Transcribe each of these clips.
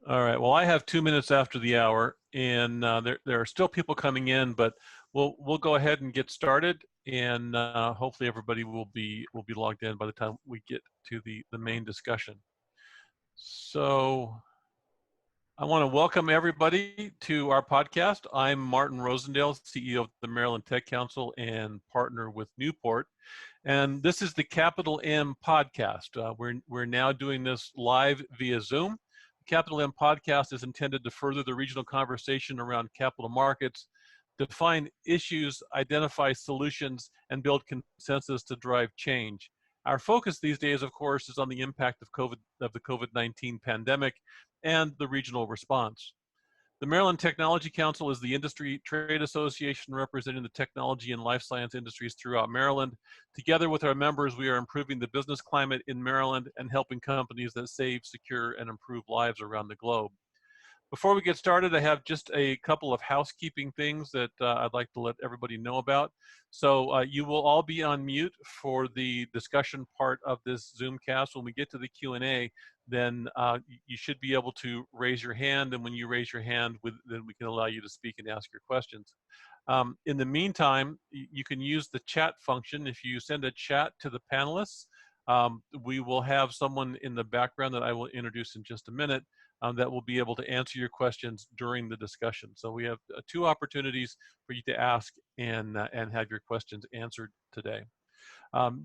All right. Well, I have 2 minutes after the hour, and there are still people coming in, but we'll go ahead and get started, and hopefully everybody will be logged in by the time we get to the main discussion. So I want to welcome everybody to our podcast. I'm Martin Rosendale, CEO of the Maryland Tech Council and partner with Newport, and this is the CapitalM podcast. We're now doing this live via Zoom. CapitalM podcast is intended to further the regional conversation around capital markets, define issues, identify solutions, and build consensus to drive change. Our focus these days, of course, is on the impact of the COVID-19 pandemic and the regional response. The Maryland Technology Council is the industry trade association representing the technology and life science industries throughout Maryland. Together with our members, we are improving the business climate in Maryland and helping companies that save, secure, and improve lives around the globe. Before we get started, I have just a couple of housekeeping things that I'd like to let everybody know about. So you will all be on mute for the discussion part of this Zoomcast. When we get to the Q&A, then you should be able to raise your hand, and when you raise your hand, then we can allow you to speak and ask your questions. In the meantime, you can use the chat function. If you send a chat to the panelists, we will have someone in the background that I will introduce in just a minute that will be able to answer your questions during the discussion. So we have two opportunities for you to ask and have your questions answered today.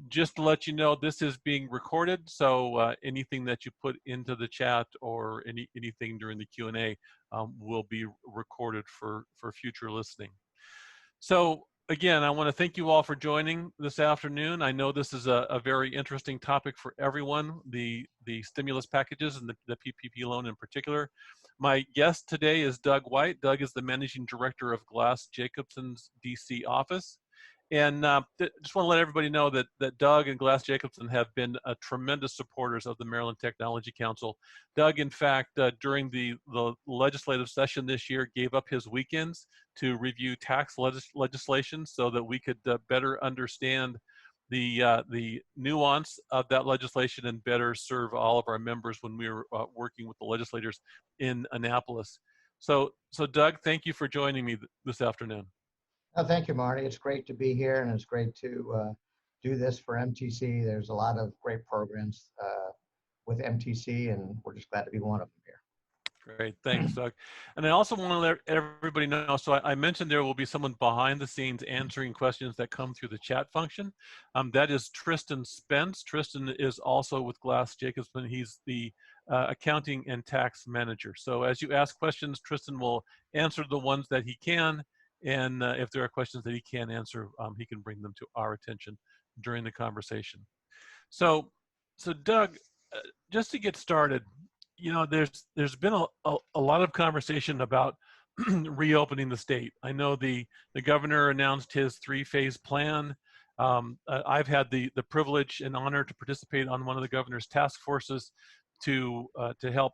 Just to let you know, this is being recorded, so anything that you put into the chat or anything during the Q&A will be recorded for future listening. So again, I want to thank you all for joining this afternoon. I know this is a very interesting topic for everyone, the stimulus packages and the PPP loan in particular. My guest today is Doug White. Doug is the Managing Director of Glass Jacobson's DC office. And just want to let everybody know that Doug and Glass Jacobson have been tremendous supporters of the Maryland Technology Council. Doug, in fact, during the legislative session this year, gave up his weekends to review tax legislation so that we could better understand the nuance of that legislation and better serve all of our members when we were working with the legislators in Annapolis. So Doug, thank you for joining me this afternoon. Oh, thank you, Marty. It's great to be here, and it's great to do this for MTC. There's a lot of great programs with MTC, and we're just glad to be one of them here. Great, thanks, Doug. And I also want to let everybody know, so I mentioned there will be someone behind the scenes answering questions that come through the chat function. That is Tristan Spence. Tristan is also with Glass Jacobson. He's the accounting and tax manager. So as you ask questions, Tristan will answer the ones that he can. And if there are questions that he can't answer, he can bring them to our attention during the conversation. So Doug, just to get started, you know, there's been a lot of conversation about reopening the state. I know the governor announced his 3-phase plan. I've had the privilege and honor to participate on one of the governor's task forces to help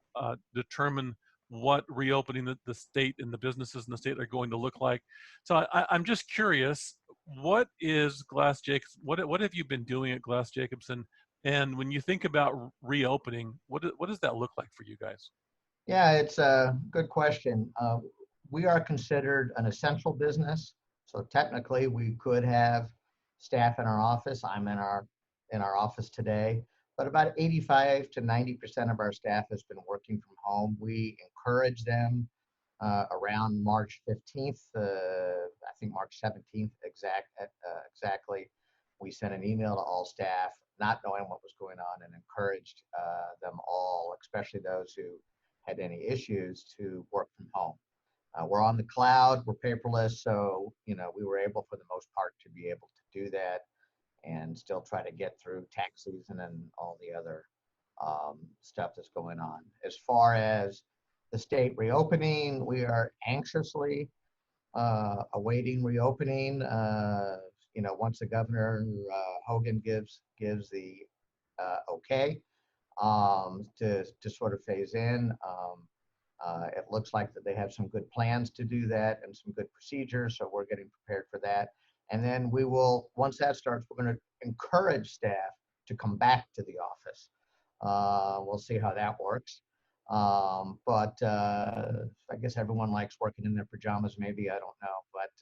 determine what reopening the state and the businesses in the state are going to look like. So I'm just curious, what is Glass Jacobson? What have you been doing at Glass Jacobson? And when you think about reopening, what does that look like for you guys? Yeah, it's a good question. We are considered an essential business, so technically we could have staff in our office. I'm in our office today, but about 85 to 90% of our staff has been working from home. We encourage them around March 15th, I think March 17th exactly. We sent an email to all staff, not knowing what was going on, and encouraged them all, especially those who had any issues, to work from home. We're on the cloud, we're paperless, so we were able for the most part to be able to do that and still try to get through tax season and all the other stuff that's going on. As far as the state reopening, we are anxiously awaiting reopening. Once the Governor Hogan gives the okay to sort of phase in. It looks like that they have some good plans to do that and some good procedures, so we're getting prepared for that. And then we will, once that starts, we're going to encourage staff to come back to the office. We'll see how that works. But I guess everyone likes working in their pajamas, maybe, I don't know. But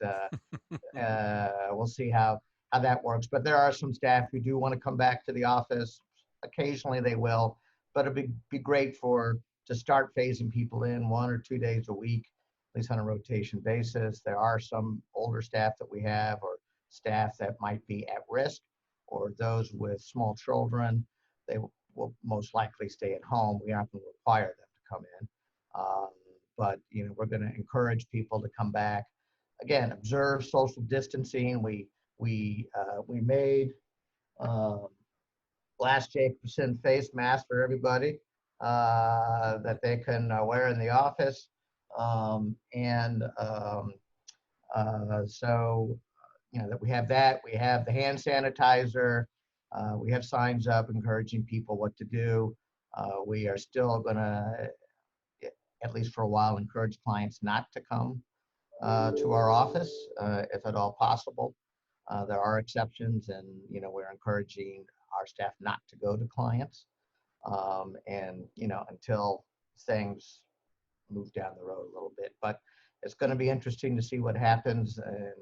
we'll see how that works. But there are some staff who do want to come back to the office. Occasionally they will, but it'd be great to start phasing people in 1 or 2 days a week, at least on a rotation basis. There are some older staff that we have, or staff that might be at risk, or those with small children. They will most likely stay at home. We aren't going to require them to come in. But we're going to encourage people to come back. Again, observe social distancing. We made glass Jacobson face masks for everybody that they can wear in the office. So that we have that. We have the hand sanitizer. We have signs up encouraging people what to do. We are still going to, at least for a while, encourage clients not to come to our office if at all possible. There are exceptions, and we're encouraging our staff not to go to clients, and until things move down the road a little bit. But it's going to be interesting to see what happens, and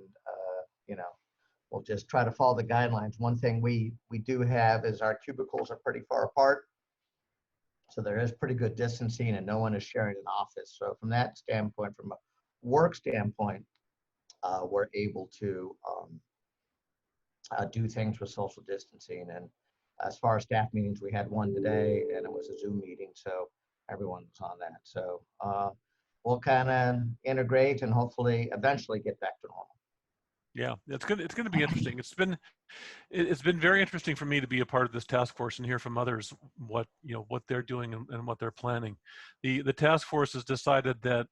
we'll just try to follow the guidelines. One thing we do have is our cubicles are pretty far apart, so there is pretty good distancing, and no one is sharing an office. So from that standpoint, from a work standpoint, we're able to do things with social distancing. And as far as staff meetings, we had one today, and it was a Zoom meeting, so everyone was on that. So we'll kind of integrate and hopefully eventually get back to normal. Yeah, it's gonna be interesting. It's been very interesting for me to be a part of this task force and hear from others what they're doing and what they're planning. The task force has decided that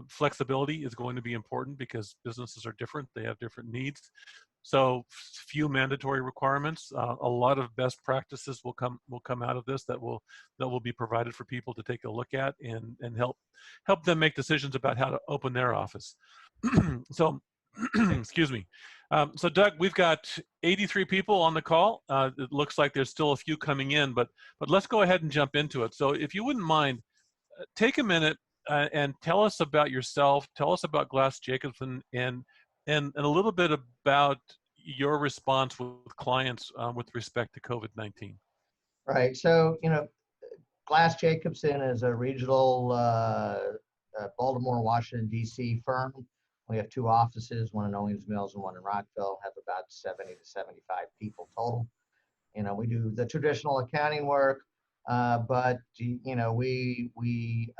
flexibility is going to be important because businesses are different; they have different needs. So few mandatory requirements. A lot of best practices will come out of this that will be provided for people to take a look at and help them make decisions about how to open their office. So. Excuse me. So Doug, we've got 83 people on the call. It looks like there's still a few coming in, but let's go ahead and jump into it. So if you wouldn't mind, take a minute and tell us about yourself. Tell us about Glass Jacobson and a little bit about your response with clients with respect to COVID-19. Right. So Glass Jacobson is a regional Baltimore, Washington, D.C. firm. We have 2 offices, one in Owings Mills and one in Rockville, have about 70 to 75 people total. We do the traditional accounting work, but we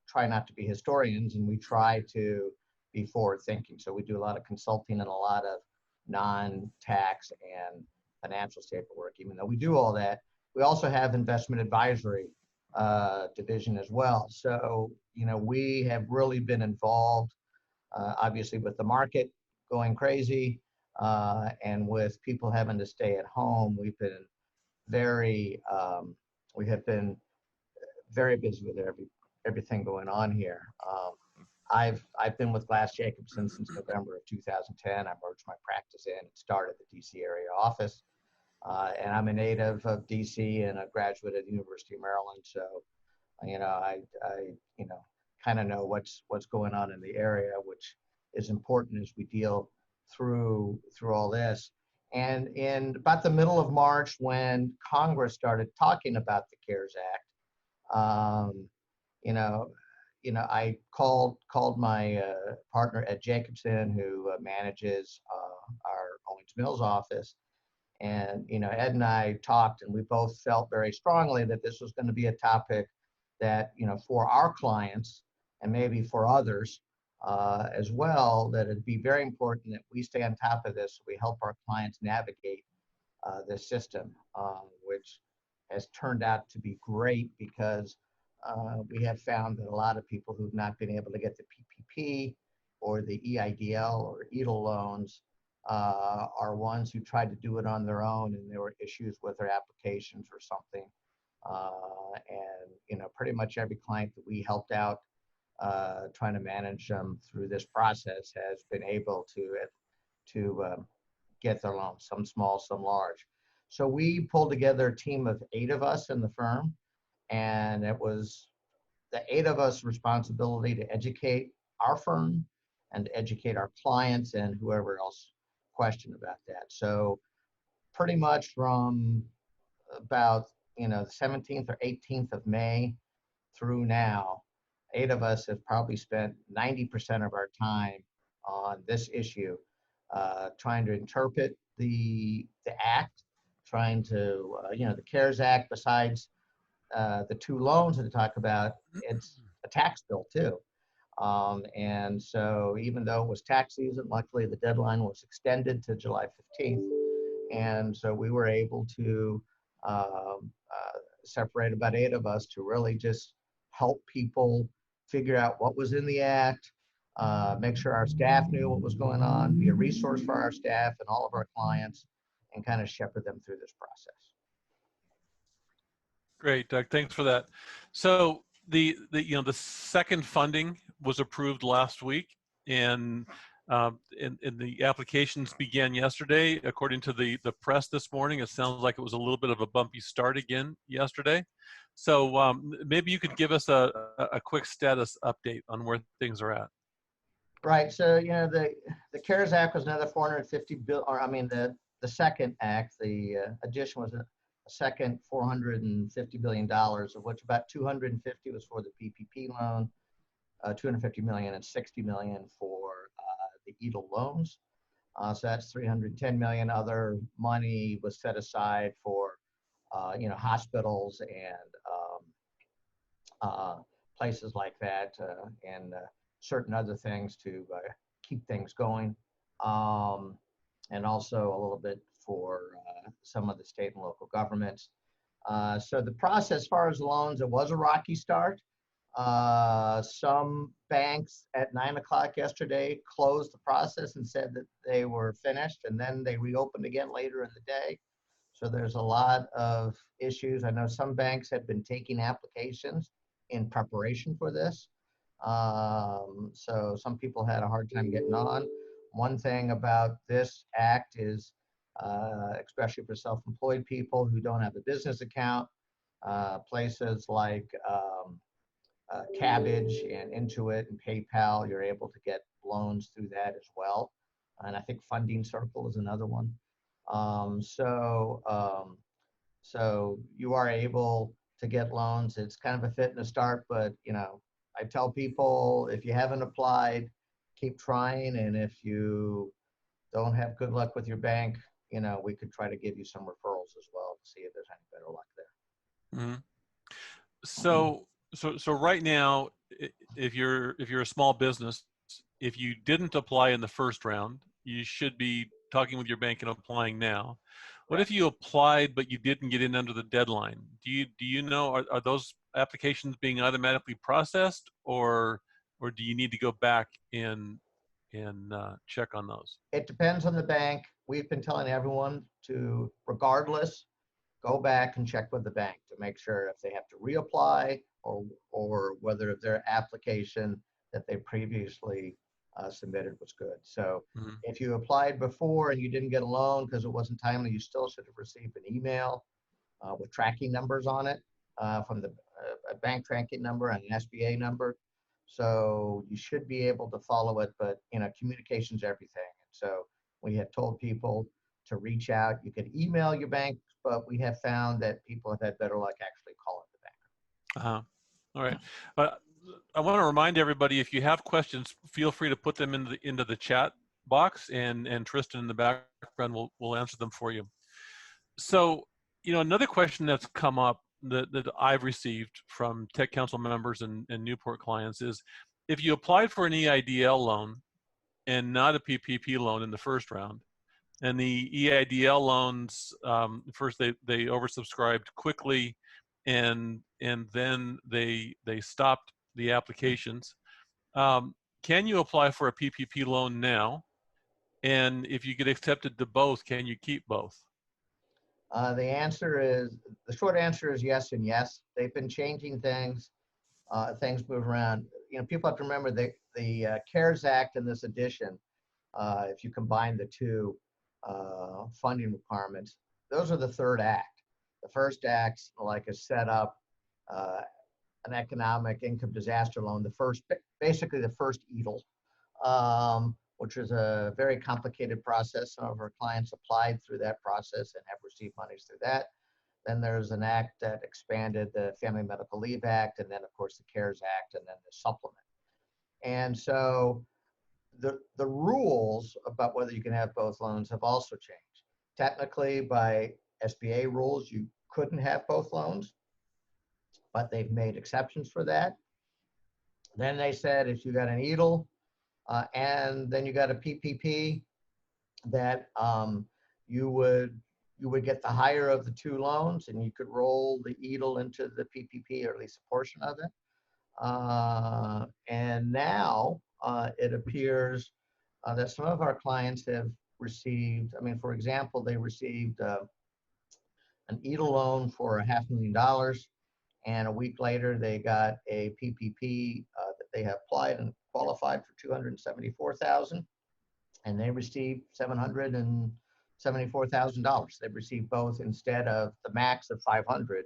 try not to be historians, and we try to be forward thinking. So we do a lot of consulting and a lot of non-tax and financial statement work. Even though we do all that, we also have investment advisory division as well. So we have really been involved. Obviously, with the market going crazy and with people having to stay at home, we have been very busy with everything going on here. I've been with Glass Jacobson since November of 2010. I merged my practice in and started the DC area office. And I'm a native of DC and a graduate at the University of Maryland. So, I kind of know what's going on in the area, which is important as we deal through all this. And in about the middle of March, when Congress started talking about the CARES Act, I called my partner Ed Jacobson, who manages our Owings Mills office. And Ed and I talked, and we both felt very strongly that this was going to be a topic that for our clients and maybe for others as well, that it'd be very important that we stay on top of this so we help our clients navigate this system, which has turned out to be great because we have found that a lot of people who've not been able to get the PPP or the EIDL or EIDL loans are ones who tried to do it on their own, and there were issues with their applications or something. And pretty much every client that we helped out trying to manage them through this process has been able to get their loans, some small, some large. So we pulled together a team of 8 of us in the firm, and it was the 8 of us responsibility to educate our firm and to educate our clients and whoever else questioned about that. So pretty much from about, the 17th or 18th of May through now, 8 of us have probably spent 90% of our time on this issue, trying to interpret the act, trying to, the CARES Act, besides the 2 loans that I talk about, it's a tax bill too. And so even though it was tax season, luckily the deadline was extended to July 15th. And so we were able to separate about 8 of us to really just help people figure out what was in the act, make sure our staff knew what was going on, be a resource for our staff and all of our clients, and kind of shepherd them through this process. Great, Doug. Thanks for that. So the second funding was approved last week, and the applications began yesterday. According to the press this morning, it sounds like it was a little bit of a bumpy start again yesterday. So maybe you could give us a quick status update on where things are at. Right. So the CARES Act was another 450 bill, or I mean the second act, the addition was a second $450 billion, of which about 250 was for the PPP loan, 250 million and 60 million for the EIDL loans. So that's 310 million. Other money was set aside for, hospitals and places like that, and certain other things to keep things going. And also a little bit for some of the state and local governments. So the process, as far as loans, it was a rocky start. Some banks at 9 o'clock yesterday closed the process and said that they were finished, and then they reopened again later in the day. So there's a lot of issues. I know some banks had been taking applications in preparation for this. So some people had a hard time getting on. One thing about this act is, especially for self-employed people who don't have a business account, places like Cabbage and Intuit and PayPal, you're able to get loans through that as well. And I think Funding Circle is another one. So you are able to get loans. It's kind of a fit and a start, but I tell people, if you haven't applied, keep trying. And if you don't have good luck with your bank, we could try to give you some referrals as well to see if there's any better luck there. Mm-hmm. So right now, if you're a small business, if you didn't apply in the first round, you should be talking with your bank and applying now. What if you applied but you didn't get in under the deadline? Do you know, are those applications being automatically processed, or do you need to go back and check on those? It depends on the bank. We've been telling everyone to, regardless, go back and check with the bank to make sure if they have to reapply or whether their application that they previously submitted was good. So if you applied before and you didn't get a loan because it wasn't timely, you still should have received an email with tracking numbers on it from the a bank tracking number and an SBA number. So you should be able to follow it, but communication's everything. And so we have told people to reach out. You can email your bank, but we have found that people have had better luck actually calling the bank. All right. I want to remind everybody, if you have questions, feel free to put them into the chat box, and Tristan in the background will answer them for you. So, another question that's come up that I've received from Tech Council members and Newport clients is, if you applied for an EIDL loan and not a PPP loan in the first round, and the EIDL loans, first they oversubscribed quickly, and then they stopped the applications. Can you apply for a PPP loan now? And if you get accepted to both, can you keep both? The short answer is yes and yes. They've been changing things. Things move around. People have to remember the CARES Act and this addition, if you combine the two funding requirements, those are the third act. The first act is set up an economic income disaster loan, basically the first EIDL, which is a very complicated process. Some of our clients applied through that process and have received monies through that. Then there's an act that expanded the Family Medical Leave Act, and then of course the CARES Act, and then the supplement. And so the rules about whether you can have both loans have also changed. Technically, by SBA rules, you couldn't have both loans, but they've made exceptions for that. Then they said if you got an EIDL and then you got a PPP, that you would get the higher of the two loans, and you could roll the EIDL into the PPP, or at least a portion of it. And now it appears that some of our clients have received, I mean, for example, they received an EIDL loan for $500,000, and a week later they got a PPP that they have applied and qualified for $274,000, and they received $774,000. They received both instead of the max of 500,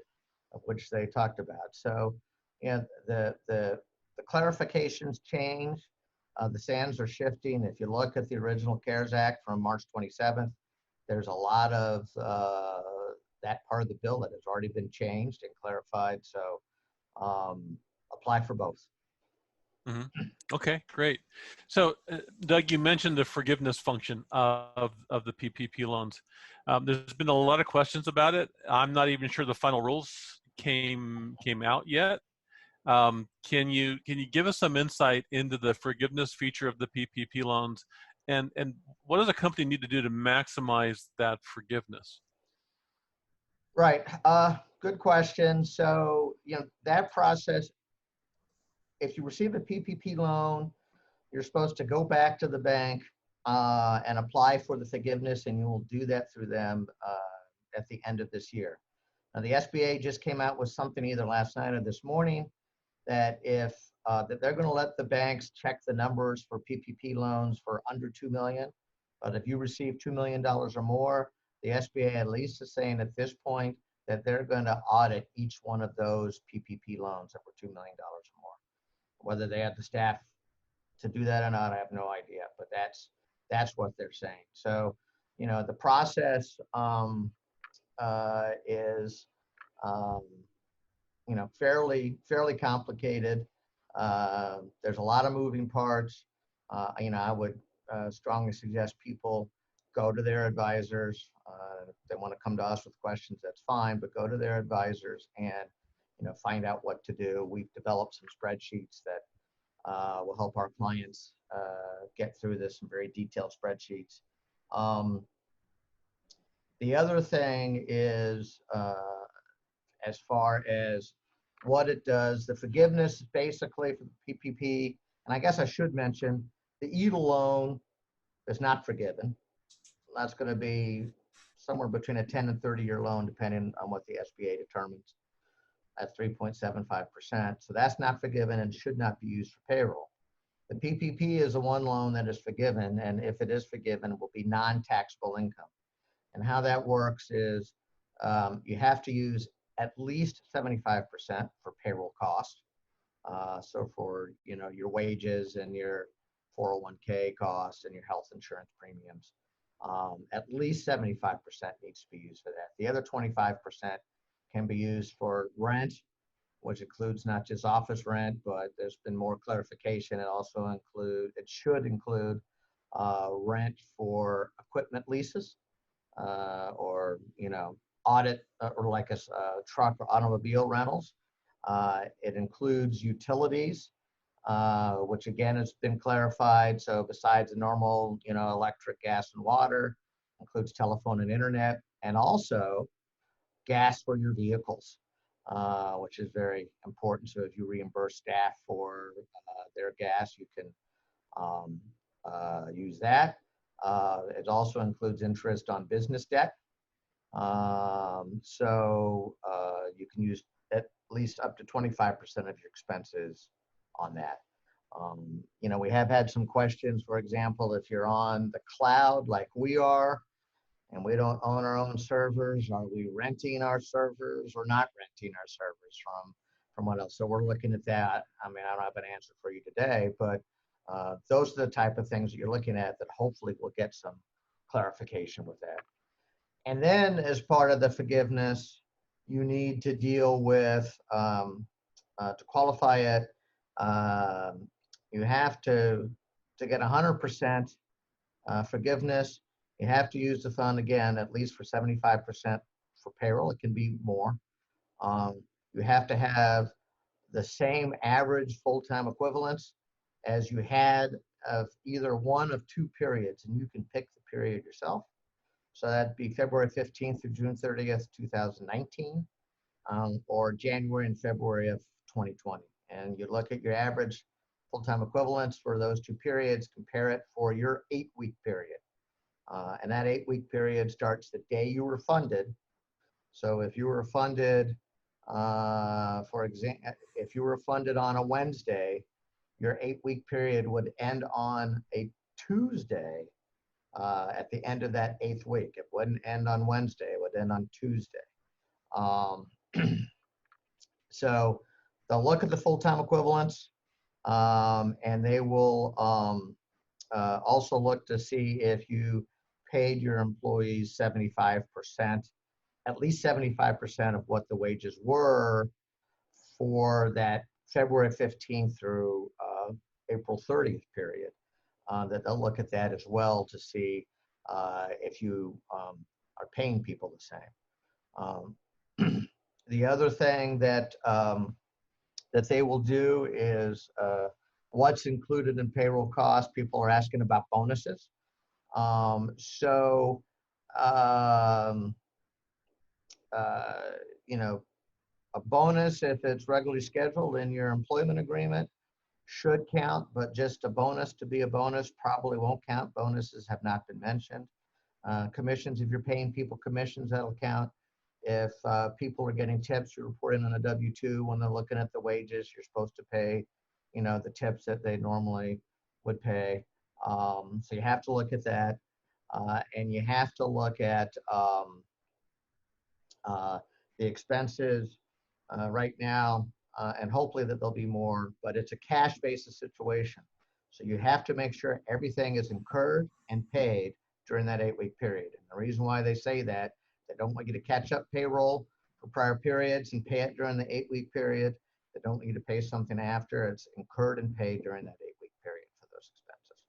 of which they talked about. So, you know, the clarifications change. The sands are shifting. If you look at the original CARES Act from March 27th, there's a lot of that part of the bill that has already been changed and clarified. So apply for both. Mm-hmm. Okay, great. So, Doug, you mentioned the forgiveness function of the PPP loans. There's been a lot of questions about it. I'm not even sure the final rules came out yet. Can you give us some insight into the forgiveness feature of the PPP loans, and what does a company need to do to maximize that forgiveness? Right. Good question. So, you know, that process, if you receive a PPP loan, you're supposed to go back to the bank and apply for the forgiveness, and you will do that through them at the end of this year. Now, the SBA just came out with something either last night or this morning that if that they're going to let the banks check the numbers for PPP loans for under $2 million, but if you receive $2 million or more, the SBA at least is saying at this point that they're going to audit each one of those PPP loans that were $2 million or more. Whether they have the staff to do that or not, I have no idea, but that's what they're saying. So, you know, the process is, you know, fairly complicated. There's a lot of moving parts. You know, I would strongly suggest people go to their advisors. If they want to come to us with questions, that's fine, but go to their advisors and, you know, find out what to do. We've developed some spreadsheets that will help our clients get through this, some very detailed spreadsheets. The other thing is, as far as what it does, the forgiveness basically for the PPP, and I guess I should mention, the EIDL loan is not forgiven. That's going to be somewhere between a 10 and 30-year loan, depending on what the SBA determines, at 3.75%. So that's not forgiven and should not be used for payroll. The PPP is the one loan that is forgiven, and if it is forgiven, it will be non-taxable income. And how that works is you have to use at least 75% for payroll costs. So for, you know, your wages and your 401k costs and your health insurance premiums, at least 75% needs to be used for that. The other 25% can be used for rent, which includes not just office rent, but there's been more clarification. It should include rent for equipment leases, or, you know, audit or like a truck or automobile rentals. It includes utilities, which again has been clarified. So besides the normal, you know, electric, gas, and water, includes telephone and internet, and also gas for your vehicles, which is very important. So if you reimburse staff for their gas, you can use that. It also includes interest on business debt. So you can use at least up to 25% of your expenses on that. You know, we have had some questions, for example, if you're on the cloud like we are, and we don't own our own servers, are we renting our servers or not renting our servers from what else. So we're looking at that. I mean, I don't have an answer for you today, but those are the type of things that you're looking at that hopefully will get some clarification with that. And then as part of the forgiveness, you need to deal with, to qualify it, you have to get 100% forgiveness, you have to use the fund again, at least for 75% for payroll. It can be more. You have to have the same average full-time equivalents as you had of either one of two periods, and you can pick the period yourself. So that'd be February 15th through June 30th, 2019, or January and February of 2020. And you look at your average full-time equivalents for those two periods, compare it for your 8-week period. And that 8-week period starts the day you were funded. So if you were funded, for example, if you were funded on a Wednesday, your 8-week period would end on a Tuesday at the end of that 8th week. It wouldn't end on Wednesday, it would end on Tuesday. So they'll look at the full-time equivalents, and they will also look to see if you paid your employees 75%, at least 75% of what the wages were for that February 15th through April 30th period. That they'll look at that as well to see if you are paying people the same. The other thing that that they will do is what's included in payroll costs. People are asking about bonuses. You know, a bonus, if it's regularly scheduled in your employment agreement, should count, but just a bonus to be a bonus probably won't count. Bonuses have not been mentioned. Commissions, if you're paying people commissions, that'll count. If people are getting tips, you report in on a W-2 when they're looking at the wages, you're supposed to pay, you know, the tips that they normally would pay. So you have to look at that. And you have to look at the expenses right now, and hopefully that there'll be more, but it's a cash basis situation. So you have to make sure everything is incurred and paid during that 8-week period. And the reason why they say that, they don't want you to catch up payroll for prior periods and pay it during the 8-week period. They don't want you to pay something after. It's incurred and paid during that 8-week period for those expenses.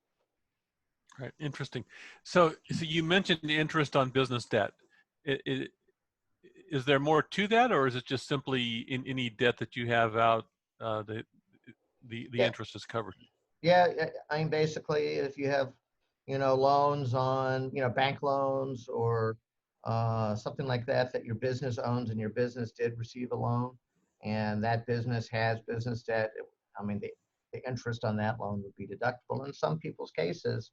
Right, interesting. So you mentioned the interest on business debt. Is there more to that, or is it just simply in any debt that you have out, the interest is covered? Yeah, I mean, basically, if you have, you know, loans on, you know, bank loans or something like that, that your business owns and your business did receive a loan and that business has business debt, I mean, the interest on that loan would be deductible. In some people's cases,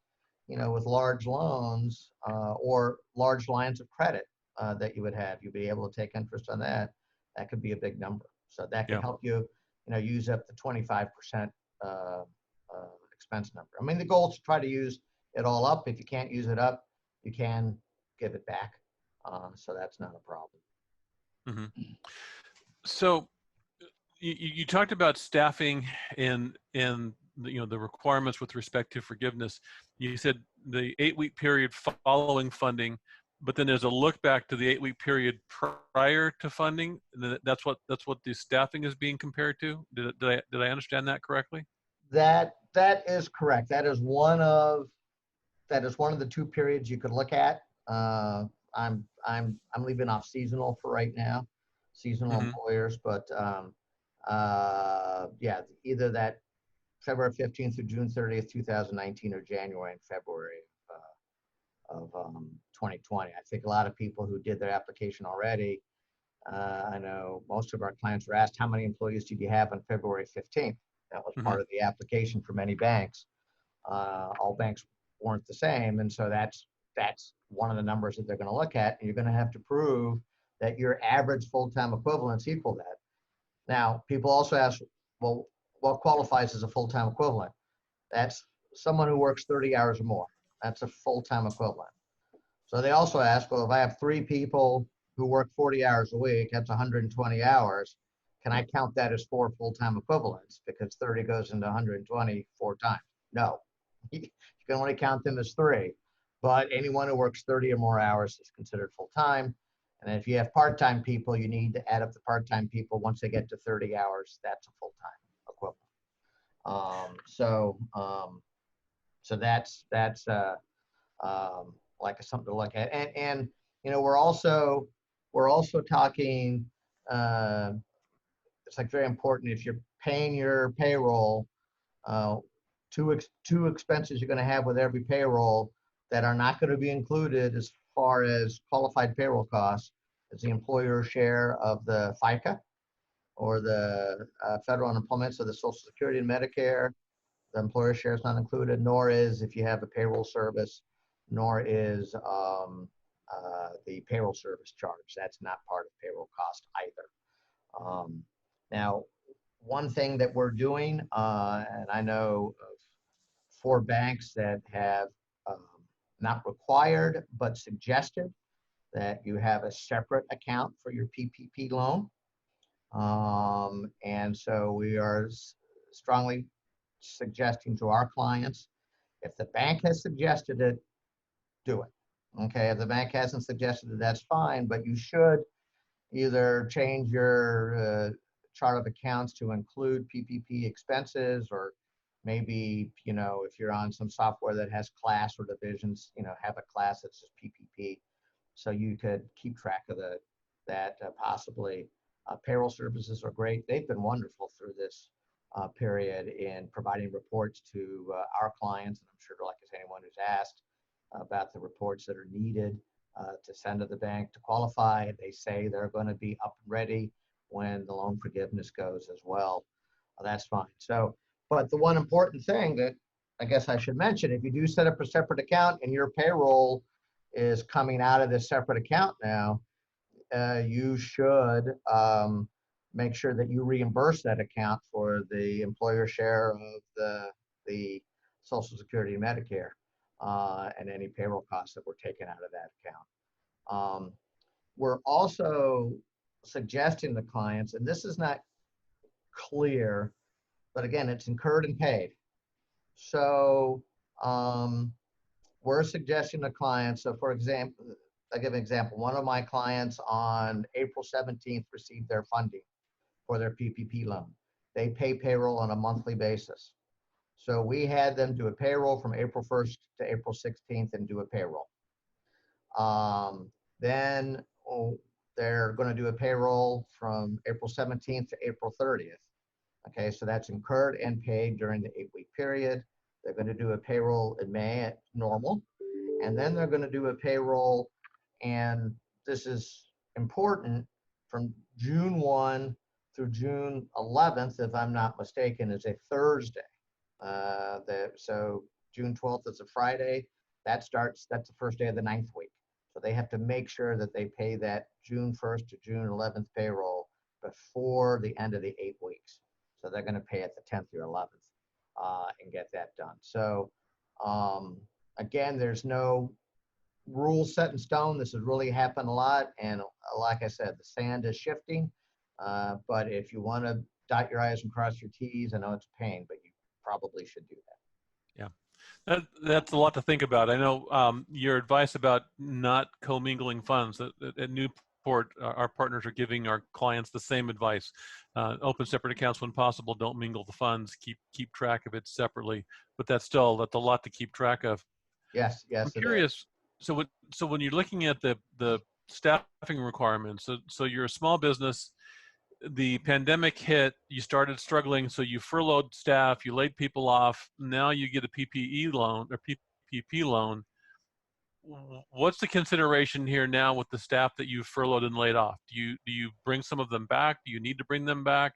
you know, with large loans or large lines of credit that you would have, you'd be able to take interest on that. That could be a big number. So that can help you, you know, use up the 25% expense number. I mean, the goal is to try to use it all up. If you can't use it up, you can give it back. So that's not a problem. Mm-hmm. So you talked about staffing and you know, the requirements with respect to forgiveness. You said the 8-week period following funding, but then there's a look back to the 8-week period prior to funding. That's what the staffing is being compared to. Did I understand that correctly? That is correct. That is one of the two periods you could look at. I'm leaving off seasonal for right now, seasonal employers, but yeah, either that February 15th through June 30th, 2019, or January and February of 2020. I think a lot of people who did their application already, I know most of our clients were asked, how many employees did you have on February 15th? That was part of the application for many banks. All banks weren't the same, and so that's one of the numbers that they're going to look at, and you're going to have to prove that your average full-time equivalents equal that. Now, people also ask, well, what qualifies as a full-time equivalent? That's someone who works 30 hours or more. That's a full-time equivalent. So they also ask, well, if I have 3 people who work 40 hours a week, that's 120 hours. can I count that as 4 full-time equivalents because 30 goes into 120 4 times? No, you can only count them as 3. But anyone who works 30 or more hours is considered full-time. And if you have part-time people, you need to add up the part-time people. Once they get to 30 hours, that's a full-time equivalent. So that's like something to look at. And you know, we're also talking. It's like very important if you're paying your payroll. Two expenses you're going to have with every payroll that are not going to be included as far as qualified payroll costs is the employer share of the FICA or the federal unemployment, so the Social Security and Medicare. The employer share is not included, nor is if you have a payroll service, nor is the payroll service charge. That's not part of payroll cost either. Now, one thing that we're doing, and I know of 4 banks that have not required, but suggested that you have a separate account for your PPP loan. And so we are strongly suggesting to our clients, if the bank has suggested it, do it. Okay, if the bank hasn't suggested it, that's fine, but you should either change your chart of accounts to include PPP expenses, or maybe, you know, if you're on some software that has class or divisions, you know, have a class that's just PPP, so you could keep track of that possibly. Payroll services are great. They've been wonderful through this period in providing reports to our clients, and I'm sure, like anyone who's asked about the reports that are needed to send to the bank to qualify. They say they're going to be up and ready when the loan forgiveness goes as well. That's fine. So, but the one important thing that I guess I should mention, if you do set up a separate account and your payroll is coming out of this separate account now, you should make sure that you reimburse that account for the employer share of the Social Security and Medicare and any payroll costs that were taken out of that account. We're also suggesting to clients, and this is not clear, but again, it's incurred and paid. So we're suggesting to clients, so for example, I'll give an example. One of my clients on April 17th received their funding for their PPP loan. They pay payroll on a monthly basis. So we had them do a payroll from April 1st to April 16th and do a payroll. Then they're going to do a payroll from April 17th to April 30th. Okay, so that's incurred and paid during the 8-week period. They're going to do a payroll in May at normal. And then they're going to do a payroll, and this is important, from June 1 through June 11th, if I'm not mistaken, is a Thursday. So June 12th is a Friday. That's the first day of the 9th week. So they have to make sure that they pay that June 1st to June 11th payroll before the end of the 8 weeks. So they're going to pay at the 10th or 11th and get that done. So again, there's no rules set in stone. This has really happened a lot. And like I said, the sand is shifting. But if you want to dot your I's and cross your T's, I know it's a pain, but you probably should do that. Yeah, that's a lot to think about. I know your advice about not commingling funds at Newport, our partners are giving our clients the same advice. Open separate accounts when possible. Don't mingle the funds. Keep track of it separately. But that's a lot to keep track of. Yes, I'm curious. So when you're looking at the staffing requirements, so you're a small business. The pandemic hit, you started struggling, so you furloughed staff, you laid people off. Now you get a PPE loan or PPP loan. What's the consideration here now with the staff that you furloughed and laid off? Do you bring some of them back? Do you need to bring them back?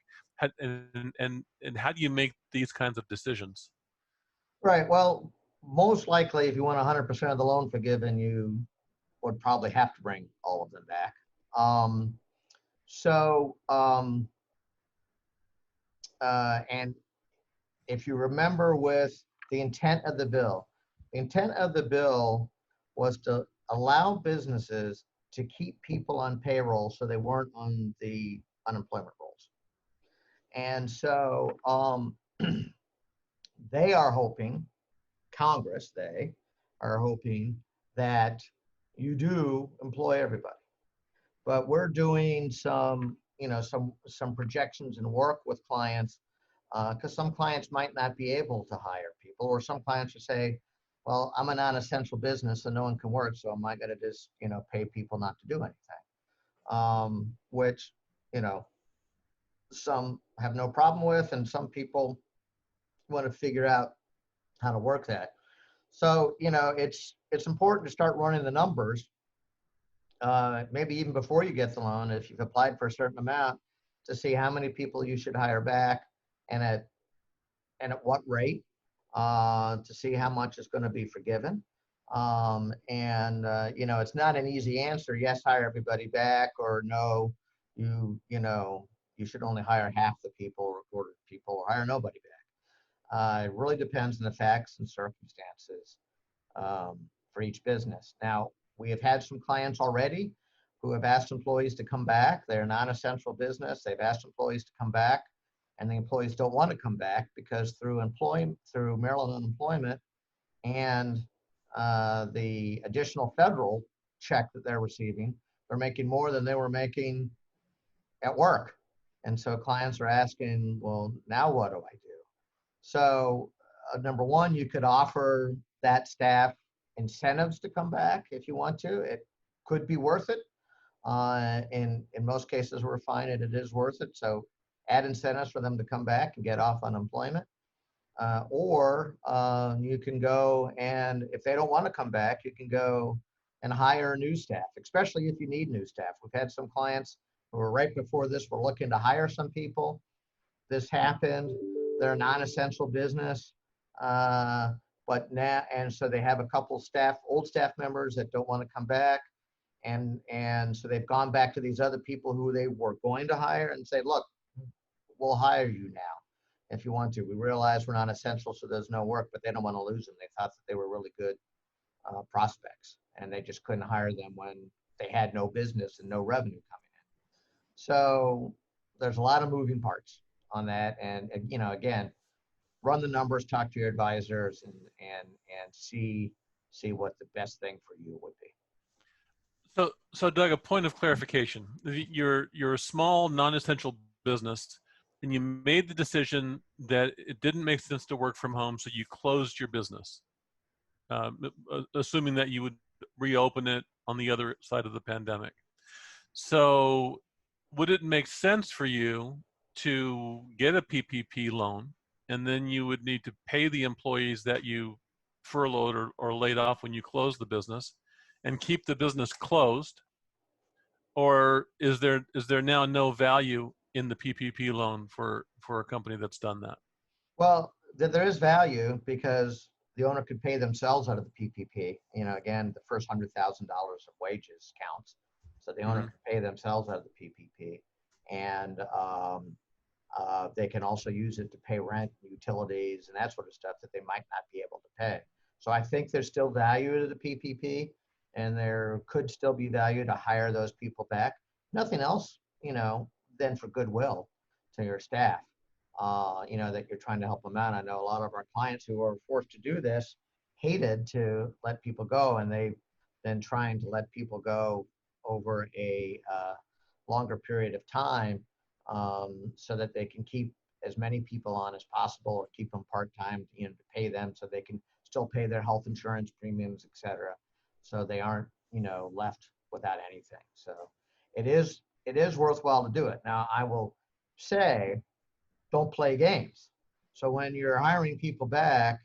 And how do you make these kinds of decisions? Right. Well, most likely, if you want 100% of the loan forgiven, you would probably have to bring all of them back. And if you remember, with the intent of the bill was to allow businesses to keep people on payroll so they weren't on the unemployment rolls. And so they are hoping, Congress, they are hoping that you do employ everybody. But we're doing some, some projections and work with clients, because some clients might not be able to hire people, or some clients will say, well, I'm a non-essential business, so no one can work, so am I going to just, pay people not to do anything? Which, some have no problem with, and some people want to figure out how to work that. So, it's important to start running the numbers, maybe even before you get the loan, if you've applied for a certain amount, to see how many people you should hire back and at what rate, to see how much is going to be forgiven. It's not an easy answer. Yes, hire everybody back, or no, you should only hire half the people or a quarter of the people, or hire nobody back. It really depends on the facts and circumstances for each business. Now, we have had some clients already who have asked employees to come back. They're a non-essential business. They've asked employees to come back, and the employees don't want to come back because through Maryland unemployment and the additional federal check that they're receiving, they're making more than they were making at work. And so clients are asking, well, now what do I do? So number one, you could offer that staff incentives to come back if you want to. It could be worth it. In most cases, we're finding it is worth it. So add incentives for them to come back and get off unemployment. Or you can go, and if they don't want to come back, you can go and hire new staff, especially if you need new staff. We've had some clients who were right before this were looking to hire some people. This happened. They're a non-essential business. But now, and so they have a couple old staff members that don't want to come back. And so they've gone back to these other people who they were going to hire and say, look, we'll hire you now if you want to. We realize we're not essential, so there's no work, but they don't want to lose them. They thought that they were really good prospects, and they just couldn't hire them when they had no business and no revenue coming in. So there's a lot of moving parts on that. And again, run the numbers, talk to your advisors, and see what the best thing for you would be. So Doug, a point of clarification. You're a small non-essential business, and you made the decision that it didn't make sense to work from home, so you closed your business, assuming that you would reopen it on the other side of the pandemic. So would it make sense for you to get a PPP loan, and then you would need to pay the employees that you furloughed or laid off when you closed the business, and keep the business closed? Or is there now no value in the PPP loan for a company that's done that? Well, there is value because the owner could pay themselves out of the PPP. Again, the first $100,000 of wages counts. So the owner can pay themselves out of the PPP. And they can also use it to pay rent, utilities, and that sort of stuff that they might not be able to pay. So I think there's still value to the PPP, and there could still be value to hire those people back. Nothing else, than for goodwill to your staff, that you're trying to help them out. I know a lot of our clients who are forced to do this hated to let people go, and they've been trying to let people go over a longer period of time, so that they can keep as many people on as possible, or keep them part-time, to pay them so they can still pay their health insurance premiums, et cetera. So they aren't, left without anything. So it is worthwhile to do it. Now, I will say, don't play games. So when you're hiring people back,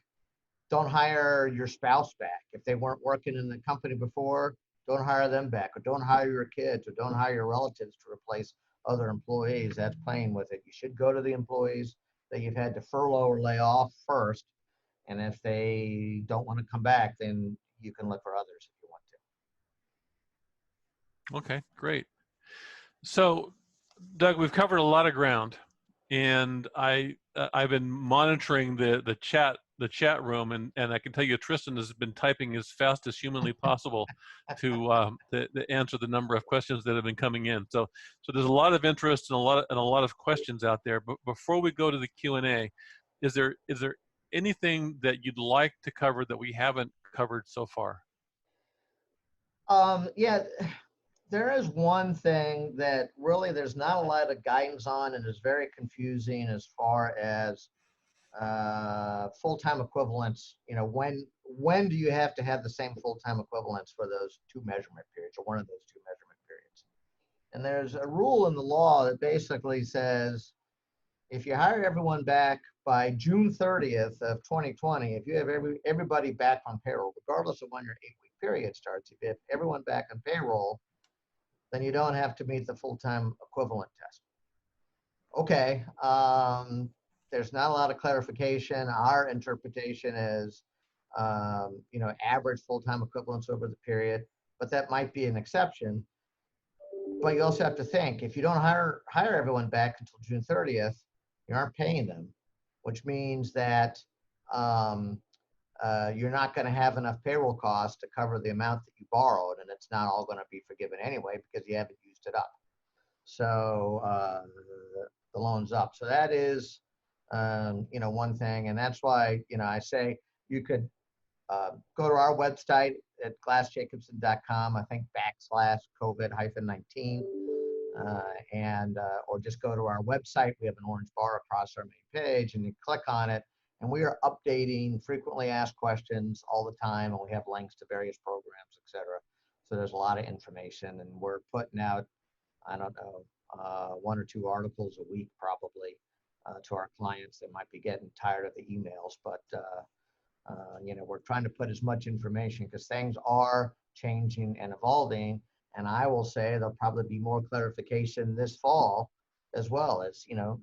don't hire your spouse back. If they weren't working in the company before, don't hire them back, or don't hire your kids, or don't hire your relatives to replace other employees. That's playing with it. You should go to the employees that you've had to furlough or lay off first. And if they don't want to come back, then you can look for others if you want to. Okay, great. So, Doug, we've covered a lot of ground, and I've been monitoring the chat the chat room, and I can tell you Tristan has been typing as fast as humanly possible to answer the number of questions that have been coming in. So there's a lot of interest and a lot of questions out there. But before we go to the Q&A, is there anything that you'd like to cover that we haven't covered so far? Yeah, there is one thing that really there's not a lot of guidance on and is very confusing as far as full-time equivalents. You know, when do you have to have the same full-time equivalents for those two measurement periods, or one of those two measurement periods? And there's a rule in the law that basically says if you hire everyone back by June 30th of 2020, if you have everybody back on payroll, regardless of when your 8-week period starts, if you have everyone back on payroll, then you don't have to meet the full-time equivalent test. Okay, there's not a lot of clarification. Our interpretation is, you know, average full-time equivalents over the period, but that might be an exception. But you also have to think, if you don't hire everyone back until June 30th, you aren't paying them, which means that you're not going to have enough payroll costs to cover the amount that you borrowed, and it's not all going to be forgiven anyway because you haven't used it up. So the loan's up. So that is, you know, one thing, and that's why, you know, I say you could go to our website at glassjacobson.com, I think /COVID-19, or just go to our website. We have an orange bar across our main page, and you click on it, and we are updating frequently asked questions all the time, and we have links to various programs, etc. So there's a lot of information, and we're putting out, I don't know, 1 or 2 articles a week probably to our clients that might be getting tired of the emails, but you know, we're trying to put as much information because things are changing and evolving, and I will say there'll probably be more clarification this fall as well as, you know,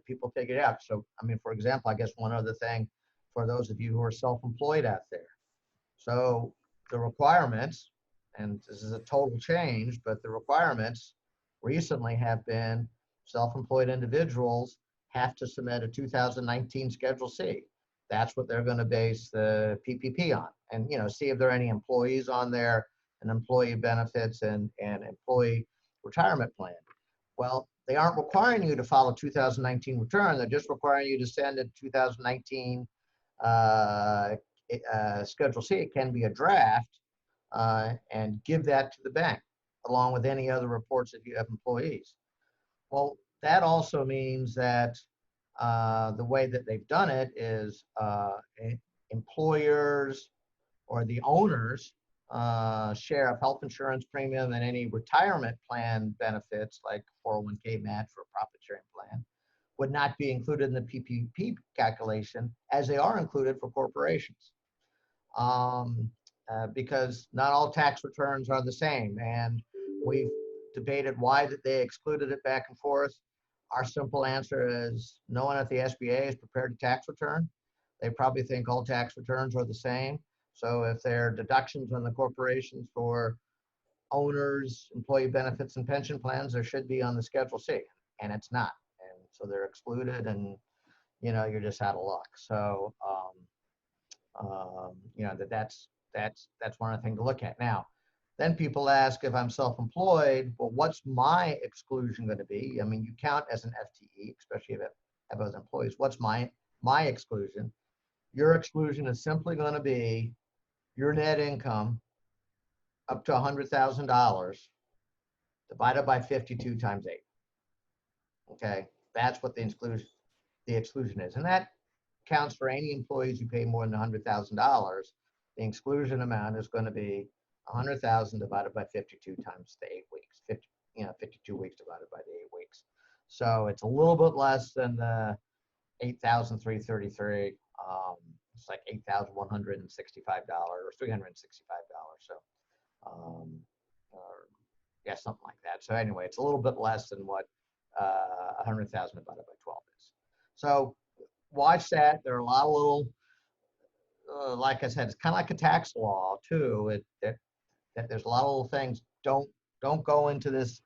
people figure it out. So, I mean, for example, I guess one other thing for those of you who are self-employed out there. So the requirements, and this is a total change, but the requirements recently have been self-employed individuals have to submit a 2019 Schedule C. That's what they're going to base the PPP on, and, you know, see if there are any employees on there, and employee benefits and employee retirement plan. Well, they aren't requiring you to file a 2019 return. They're just requiring you to send a 2019 Schedule C. It can be a draft, and give that to the bank along with any other reports if you have employees. Well, that also means that the way that they've done it is employers or the owners share of health insurance premium and any retirement plan benefits like 401k match or profit sharing plan would not be included in the PPP calculation as they are included for corporations. Because not all tax returns are the same, and we've debated why that they excluded it back and forth. Our simple answer is no one at the SBA is prepared to tax return. They probably think all tax returns are the same. So if there are deductions on the corporations for owners, employee benefits, and pension plans, there should be on the Schedule C, and it's not. And so they're excluded, and, you know, you're just out of luck. So, you know, that's one thing to look at. Now, then people ask, if I'm self-employed, well, what's my exclusion going to be? I mean, you count as an FTE, especially if you have other employees. What's my exclusion? Your exclusion is simply going to be your net income up to $100,000 divided by 52 times 8. Okay, that's what the exclusion is, and that counts for any employees who pay more than $100,000. The exclusion amount is going to be 100,000 divided by 52 times the 8 weeks. 52 weeks divided by the 8 weeks. So it's a little bit less than the 8,333. It's like $8,165 or $365. So, yeah, something like that. So anyway, it's a little bit less than what 100,000 divided by 12 is. So watch that. There are a lot of little, like I said, it's kind of like a tax law too. That there's a lot of little things. Don't go into this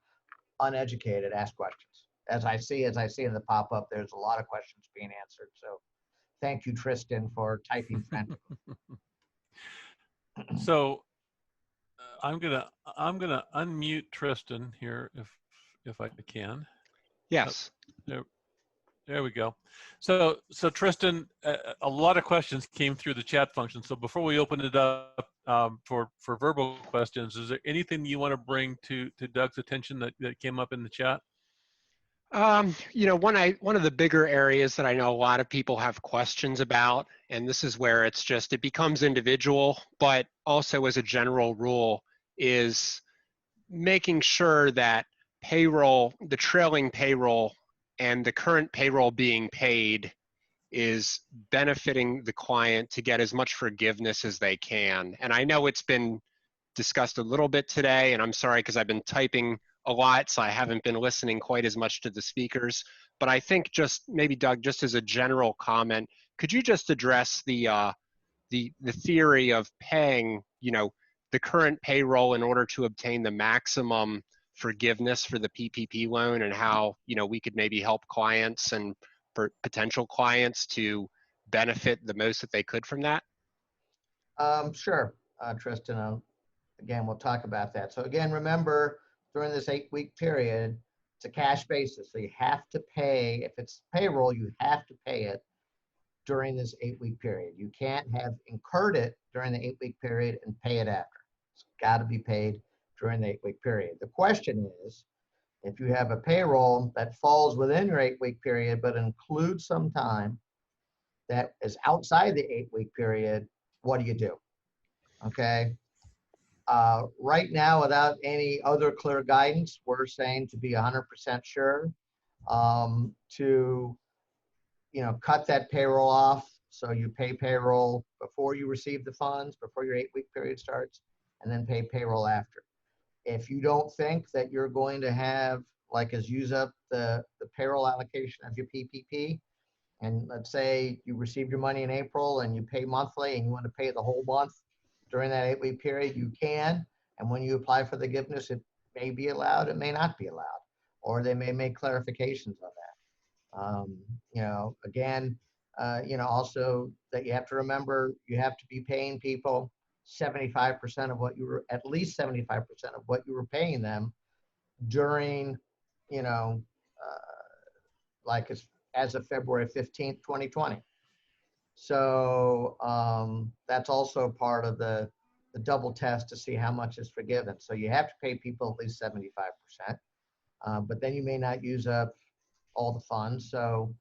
uneducated. Ask questions. As I see in the pop-up, there's a lot of questions being answered. So thank you, Tristan, for typing frantically. So I'm gonna unmute Tristan here if I can. Yes. There we go. So Tristan, a lot of questions came through the chat function. So before we open it up for verbal questions, is there anything you want to bring to Doug's attention that came up in the chat? You know, one of the bigger areas that I know a lot of people have questions about, and this is where it becomes individual, but also as a general rule, is making sure that the trailing payroll and the current payroll being paid is benefiting the client to get as much forgiveness as they can. And I know it's been discussed a little bit today, and I'm sorry because I've been typing a lot, so I haven't been listening quite as much to the speakers. But I think just maybe, Doug, just as a general comment, could you just address the theory of paying, you know, the current payroll in order to obtain the maximum forgiveness for the PPP loan, and how, you know, we could maybe help clients and potential clients to benefit the most that they could from that? Sure, Tristan. Again, we'll talk about that. So again, remember, during this 8-week period, it's a cash basis. So you have to pay, if it's payroll, you have to pay it during this 8-week period. You can't have incurred it during the 8-week period and pay it after. It's got to be paid during the 8-week period. The question is, if you have a payroll that falls within your 8-week period, but includes some time that is outside the 8-week period, what do you do? Okay. Right now, without any other clear guidance, we're saying to be 100% sure to, you know, cut that payroll off. So you pay payroll before you receive the funds, before your 8-week period starts, and then pay payroll after. If you don't think that you're going to have, like, use up the payroll allocation of your PPP, and let's say you received your money in April and you pay monthly and you want to pay the whole month during that 8-week period, you can. And when you apply for the forgiveness, it may be allowed, it may not be allowed, or they may make clarifications on that. You know, again, you know, also that you have to remember, you have to be paying people 75% of what you were, at least 75% of what you were paying them during, you know, like as of February 15th, 2020. So that's also part of the double test to see how much is forgiven. So you have to pay people at least 75%, but then you may not use up all the funds. So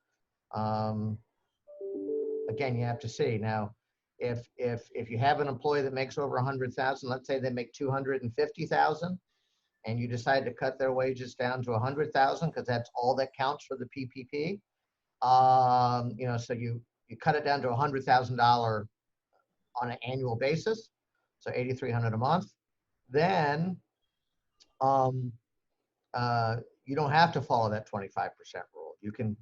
again, you have to see. Now, if you have an employee that makes over 100,000, let's say they make 250,000, and you decide to cut their wages down to 100,000 because that's all that counts for the PPP. You know, so you cut it down to $100,000 on an annual basis, so $8,300 a month. Then you don't have to follow that 25% rule. You can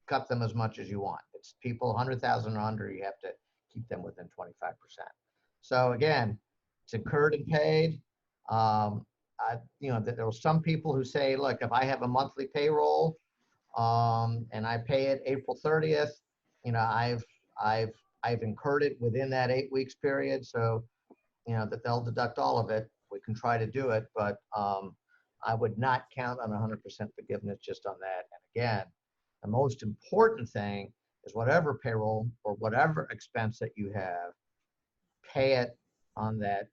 cut them as much as you want. It's people 100,000 or under, you have to keep them within 25%. So again, it's incurred and paid. You know, there were some people who say, look, if I have a monthly payroll and I pay it April 30th, you know, I've incurred it within that 8 weeks period. So, you know, that they'll deduct all of it. We can try to do it, but I would not count on 100% forgiveness just on that. And again, the most important thing is whatever payroll or whatever expense that you have, pay it on that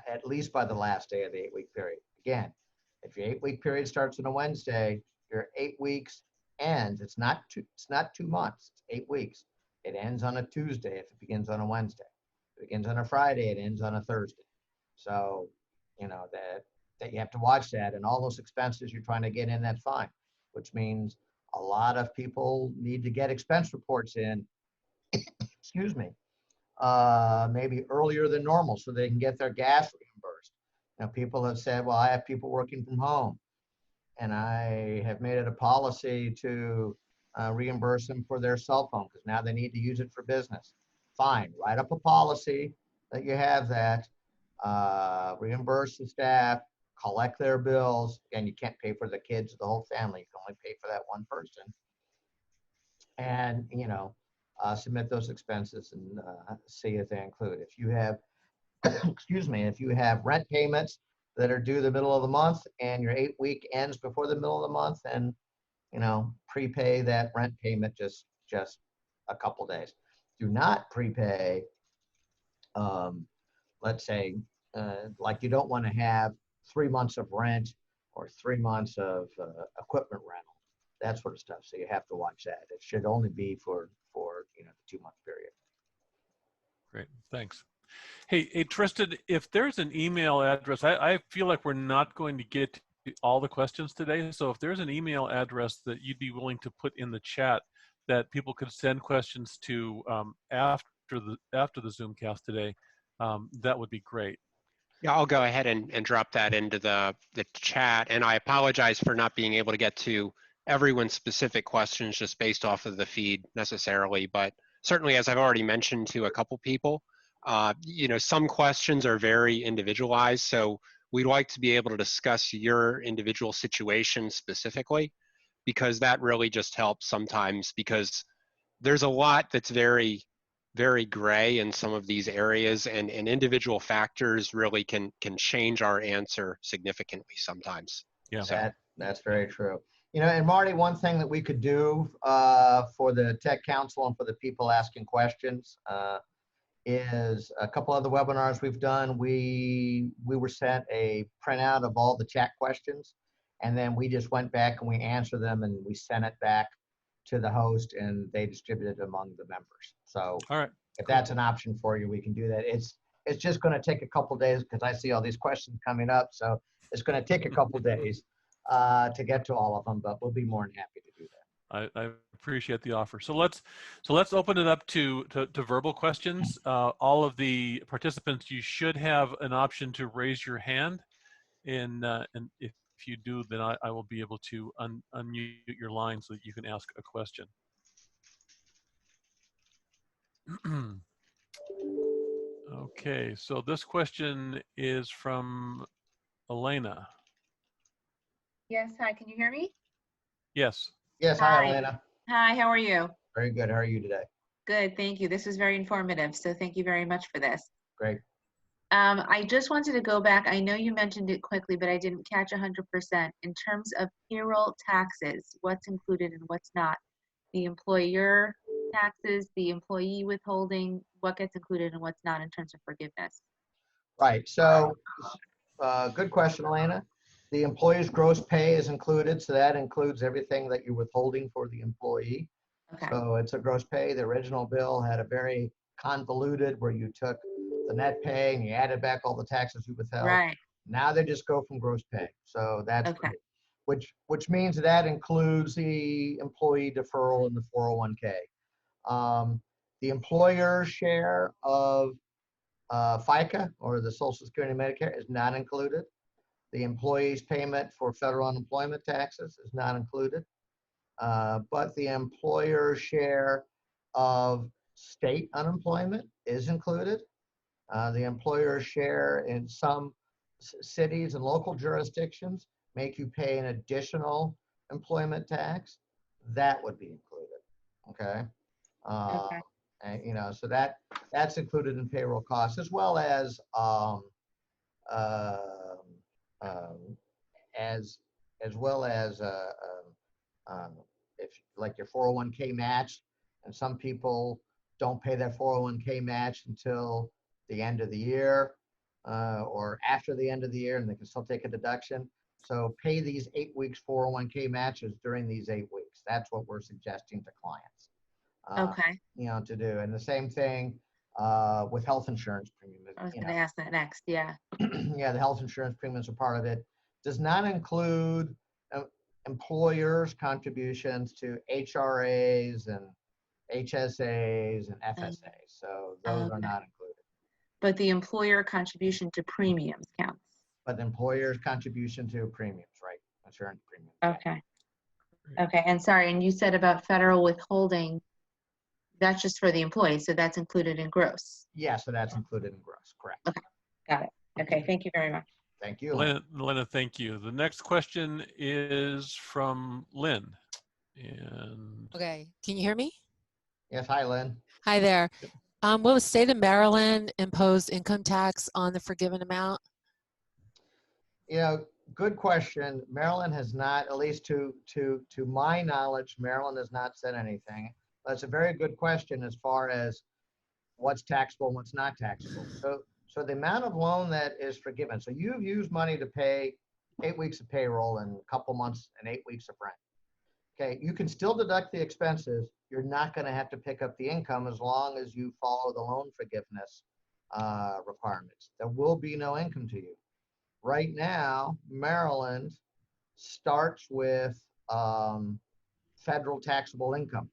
at least by the last day of the 8-week period. Again, if your 8-week period starts on a Wednesday, your 8 weeks ends. It's not 2 months. It's 8 weeks. It ends on a Tuesday if it begins on a Wednesday. If it begins on a Friday, it ends on a Thursday. So, you know, that you have to watch that, and all those expenses you're trying to get in, that's fine, which means a lot of people need to get expense reports in, excuse me, maybe earlier than normal so they can get their gas reimbursed. Now, people have said, well, I have people working from home, and I have made it a policy to reimburse them for their cell phone because now they need to use it for business. Fine, write up a policy that you have that, reimburse the staff, collect their bills. Again, you can't pay for the kids or the whole family. You can only pay for that one person. And, you know, submit those expenses and see if they include. If you have, excuse me, if you have rent payments that are due the middle of the month and your 8-week ends before the middle of the month, then, you know, prepay that rent payment just a couple days. Do not prepay, let's say, like you don't want to have 3 months of rent or 3 months of equipment rental, that sort of stuff. So you have to watch that. It should only be for you know, the 2-month period. Great, thanks. Hey, Tristan, if there's an email address, I feel like we're not going to get to all the questions today. So if there's an email address that you'd be willing to put in the chat that people could send questions to after the Zoomcast today, that would be great. Yeah, I'll go ahead and drop that into the chat. And I apologize for not being able to get to everyone's specific questions just based off of the feed necessarily. But certainly, as I've already mentioned to a couple people, you know, some questions are very individualized. So we'd like to be able to discuss your individual situation specifically, because that really just helps sometimes, because there's a lot that's very gray in some of these areas, and individual factors really can change our answer significantly sometimes. Yeah, So That's very true. You know, and Marty, one thing that we could do for the Tech Council and for the people asking questions is a couple of the webinars we've done. We were sent a printout of all the chat questions, and then we just went back and we answered them and we sent it back to the host and they distributed it among the members. So all right, if that's an option for you, we can do that. It's just going to take a couple days because I see all these questions coming up. So it's going to take a couple days to get to all of them, but we'll be more than happy to do that. I appreciate the offer. So let's open it up to verbal questions. All of the participants, you should have an option to raise your hand, and if you do, then I will be able to unmute your line so that you can ask a question. Okay, so this question is from Elena. Yes, hi, can you hear me? Yes. Yes, hi, Elena. Hi, how are you? Very good. How are you today? Good, thank you. This is very informative, so thank you very much for this. Great. I just wanted to go back. I know you mentioned it quickly, but I didn't catch 100%. In terms of payroll taxes, what's included and what's not? The employer taxes, the employee withholding, what gets included and what's not in terms of forgiveness? Right. So good question, Elena. The employee's gross pay is included, so that includes everything that you're withholding for the employee. Okay. So it's a gross pay. The original bill had a very convoluted where you took the net pay and you added back all the taxes you withheld. Right. Now they just go from gross pay. So that's Okay. great. Which means that includes the employee deferral in the 401k. The employer share of FICA or the Social Security and Medicare is not included. The employee's payment for federal unemployment taxes is not included. But the employer share of state unemployment is included. The employer share in some cities and local jurisdictions make you pay an additional employment tax. That would be included. Okay. Okay. And, you know, so that's included in payroll costs as well as if like your 401k match, and some people don't pay their 401k match until the end of the year or after the end of the year, and they can still take a deduction. So pay these 8 weeks 401k matches during these 8 weeks. That's what we're suggesting to clients. Okay. You know, to do. And the same thing with health insurance premium. I was going to ask that next. Yeah. Yeah, the health insurance premiums are part of it. Does not include employers' contributions to HRAs and HSAs and FSAs. So those are not included. But the employer contribution to premiums counts. But the employer's contribution to premiums, right? Insurance premiums. Okay. Okay. And sorry, and you said about federal withholding, that's just for the employee, so that's included in gross. Yeah, so that's included in gross, correct. Okay, got it. Okay, thank you very much. Thank you. Lena, thank you. The next question is from Lynn. And Okay, can you hear me? Yes, hi, Lynn. Hi there. Will the state of Maryland impose income tax on the forgiven amount? You know, good question. Maryland has not, at least to my knowledge, Maryland has not said anything. That's a very good question as far as what's taxable and what's not taxable. So the amount of loan that is forgiven. So you've used money to pay 8 weeks of payroll and a couple months and 8 weeks of rent. Okay, you can still deduct the expenses. You're not going to have to pick up the income as long as you follow the loan forgiveness requirements. There will be no income to you. Right now, Maryland starts with federal taxable income.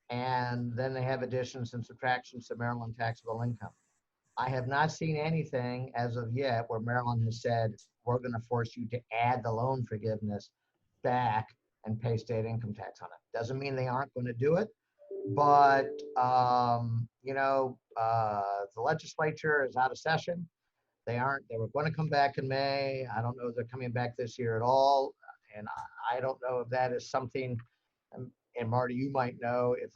And then they have additions and subtractions to Maryland taxable income. I have not seen anything as of yet where Maryland has said, we're going to force you to add the loan forgiveness back and pay state income tax on it. Doesn't mean they aren't going to do it, but you know, the legislature is out of session. They were going to come back in May. I don't know if they're coming back this year at all. And I don't know if that is something, and Marty, you might know if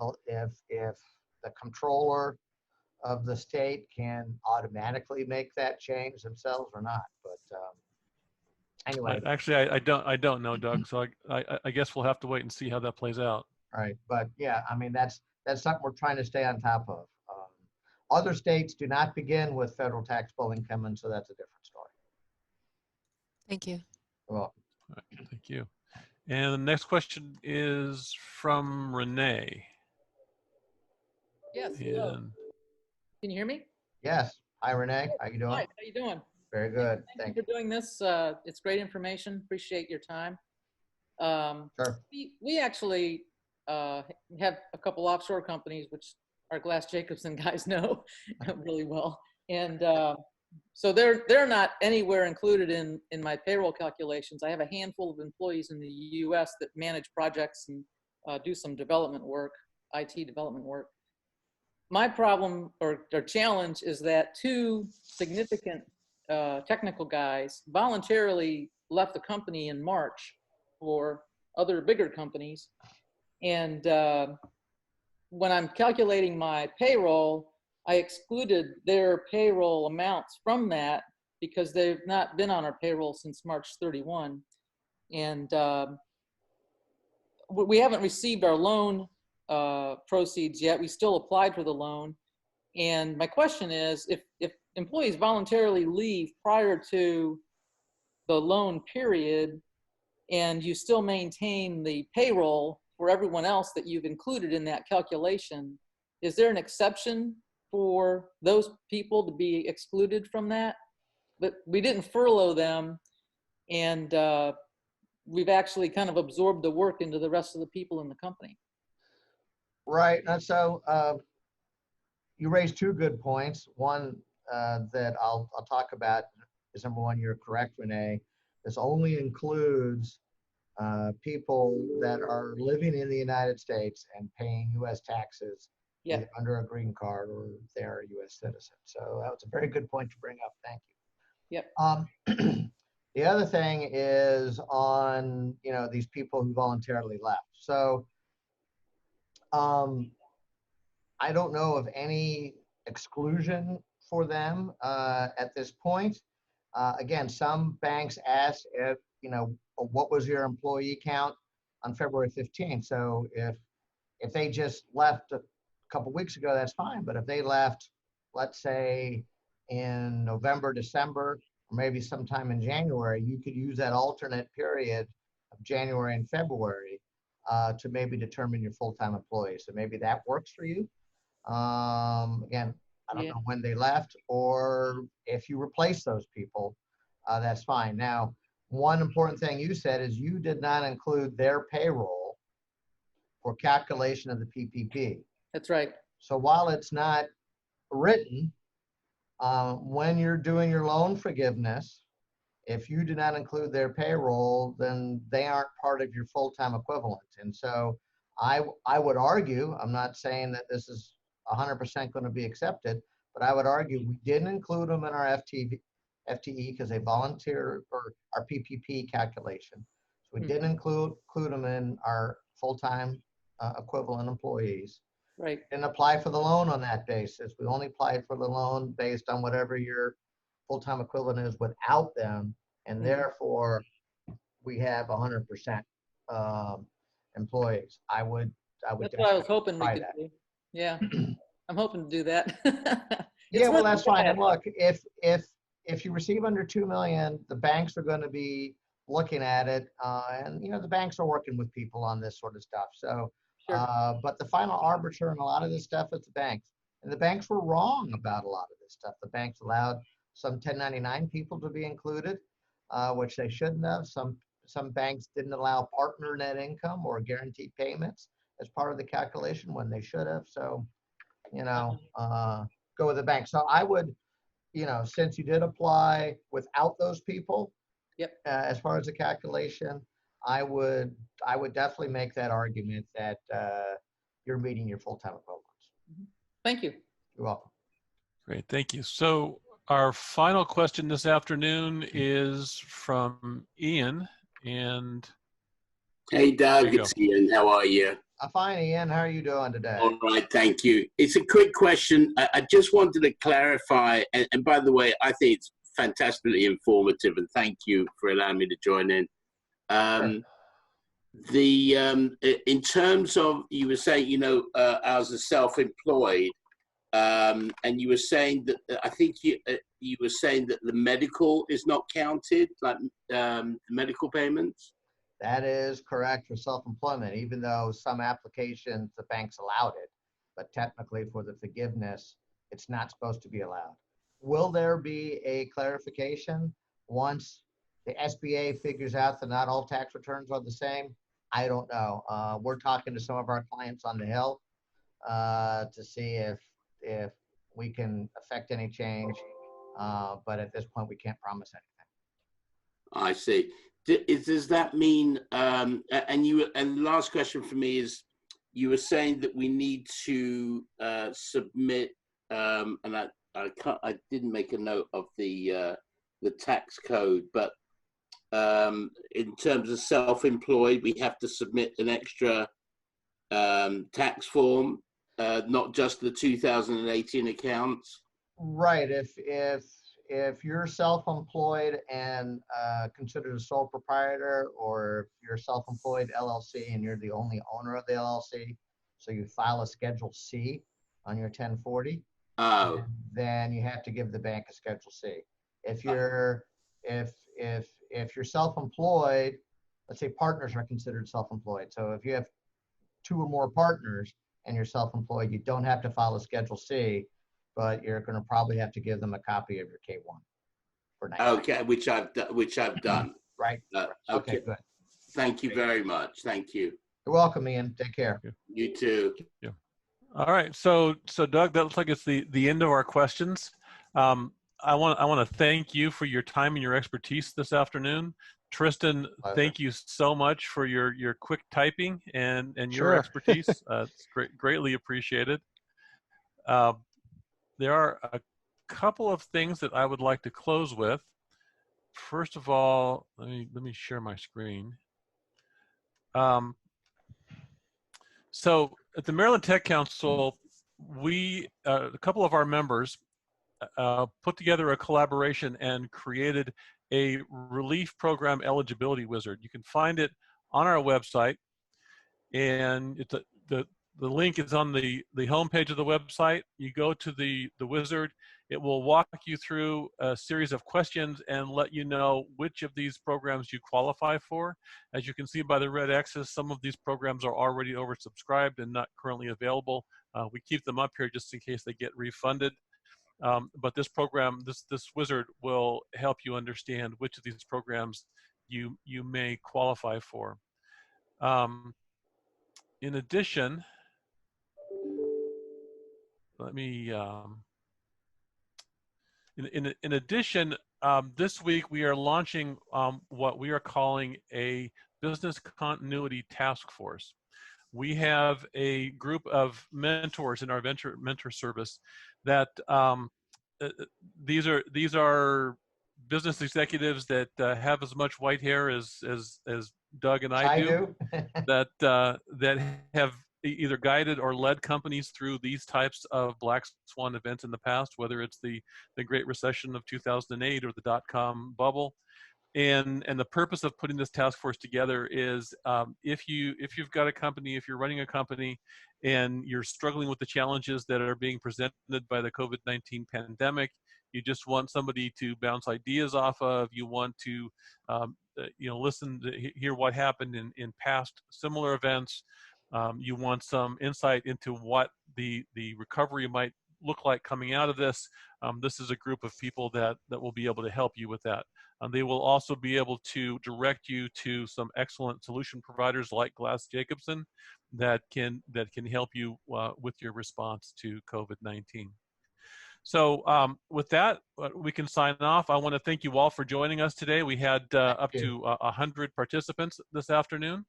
the controller of the state can automatically make that change themselves or not. But anyway. Actually, I don't know, Doug. So I guess we'll have to wait and see how that plays out. All right, but yeah, I mean that's something we're trying to stay on top of. Other states do not begin with federal taxable income, and so that's a different story. Thank you. You're welcome. All right, thank you. And the next question is from Renee. Yes. Hello. And Can you hear me? Yes. Hi, Renee. How you doing? Hi. How you doing? Very good. Thank you for doing this. It's great information. Appreciate your time. Sure. We actually have a couple offshore companies, which our Glass Jacobson guys know really well, and so they're not anywhere included in my payroll calculations. I have a handful of employees in the U.S. that manage projects and do some development work, IT development work. My problem or challenge is that two significant technical guys voluntarily left the company in March for other bigger companies. And when I'm calculating my payroll, I excluded their payroll amounts from that because they've not been on our payroll since March 31. And we haven't received our loan proceeds yet. We still applied for the loan. And my question is, if employees voluntarily leave prior to the loan period and you still maintain the payroll for everyone else that you've included in that calculation, is there an exception for those people to be excluded from that? But we didn't furlough them, and we've actually kind of absorbed the work into the rest of the people in the company. Right. And so you raised two good points. One that I'll talk about is number one, you're correct, Renee. This only includes people that are living in the United States and paying U.S. taxes either under a green card or they're a U.S. citizen. So that was a very good point to bring up. Thank you. Yep. The other thing is on, you know, these people who voluntarily left. So I don't know of any exclusion for them at this point. Again, some banks ask if, you know, what was your employee count on February 15th? So if they just left a couple weeks ago, that's fine. But if they left, let's say in November, December, or maybe sometime in January, you could use that alternate period of January and February to maybe determine your full-time employees. So maybe that works for you. Again, I don't know when they left, or if you replace those people, that's fine. Now, one important thing you said is you did not include their payroll for calculation of the PPP. That's right. So while it's not written, when you're doing your loan forgiveness, if you do not include their payroll, then they aren't part of your full-time equivalent. And so I would argue, I'm not saying that this is 100% going to be accepted, but I would argue we didn't include them in our FTE because they volunteer, or our PPP calculation. So we didn't include them in our full-time equivalent employees. Right. Didn't apply for the loan on that basis. We only applied for the loan based on whatever your full-time equivalent is without them, and therefore we have 100% employees. I would. That's what I was hoping we try could that. do. Yeah, I'm hoping to do that. Yeah, well, not that's too fine. bad. And look, if you receive under 2 million, the banks are going to be looking at it, and the banks are working with people on this sort of stuff. So, Sure. but the final arbiter in a lot of this stuff is the banks, and the banks were wrong about a lot of this stuff. The banks allowed some 1099 people to be included, which they shouldn't have. Some banks didn't allow partner net income or guaranteed payments as part of the calculation when they should have. So, go with the bank. So I would, since you did apply without those people, Yep. as far as the calculation, I would definitely make that argument that you're meeting your full-time equivalents. Thank you. You're welcome. Great, thank you. So our final question this afternoon is from Ian. And hey, Doug, there you it's Ian. How are you? I'm fine, Ian. How are you doing today? All right, thank you. It's a quick question. I just wanted to clarify, and by the way, I think it's fantastically informative, and thank you for allowing me to join in. In terms of, you were saying, I was a self-employed, and you were saying that, I think you were saying that the medical is not counted, like the medical payments? That is correct for self-employment, even though some applications, the banks allowed it. But technically for the forgiveness, it's not supposed to be allowed. Will there be a clarification once the SBA figures out that not all tax returns are the same? I don't know. We're talking to some of our clients on the Hill to see if we can affect any change. But at this point, we can't promise anything. I see. Does that mean, and the last question for me is, you were saying that we need to submit, and I didn't make a note of the tax code, but in terms of self-employed, we have to submit an extra tax form, not just the 2018 accounts. Right. If you're self-employed and considered a sole proprietor, or if you're self-employed LLC and you're the only owner of the LLC, so you file a Schedule C on your 1040, then you have to give the bank a Schedule C. If you're self-employed, let's say partners are considered self-employed. So if you have 2 or more partners and you're self-employed, you don't have to file a Schedule C, but you're going to probably have to give them a copy of your K-1 for next. Okay, which I've done. Right. Okay, good. Thank you very much. Thank you. You're welcome, Ian. Take care. You too. Yeah. All right. So Doug, that looks like it's the end of our questions. I want to thank you for your time and your expertise this afternoon. Tristan, thank you so much for your quick typing and your expertise. It's greatly appreciated. There are a couple of things that I would like to close with. First of all, let me share my screen. So at the Maryland Tech Council, we a couple of our members put together a collaboration and created a relief program eligibility wizard. You can find it on our website, and it's the link is on the homepage of the website. You go to the wizard. It will walk you through a series of questions and let you know which of these programs you qualify for. As you can see by the red X's, some of these programs are already oversubscribed and not currently available. We keep them up here just in case they get refunded. But this program, this wizard will help you understand which of these programs you may qualify for. In addition, let me, in addition, this week we are launching what we are calling a business continuity task force. We have a group of mentors in our mentor service that these are business executives that have as much white hair as Doug and I do. do. that have either guided or led companies through these types of black swan events in the past, whether it's the Great Recession of 2008 or the dot-com bubble. And the purpose of putting this task force together is if you've got a company, if you're running a company and you're struggling with the challenges that are being presented by the COVID-19 pandemic, you just want somebody to bounce ideas off of, you want to listen to hear what happened in past similar events, you want some insight into what the recovery might look like coming out of this. This is a group of people that will be able to help you with that. They will also be able to direct you to some excellent solution providers like Jacobson that can help you with your response to COVID-19. So with that, we can sign off. I want to thank you all for joining us today. We had up to 100 participants this afternoon.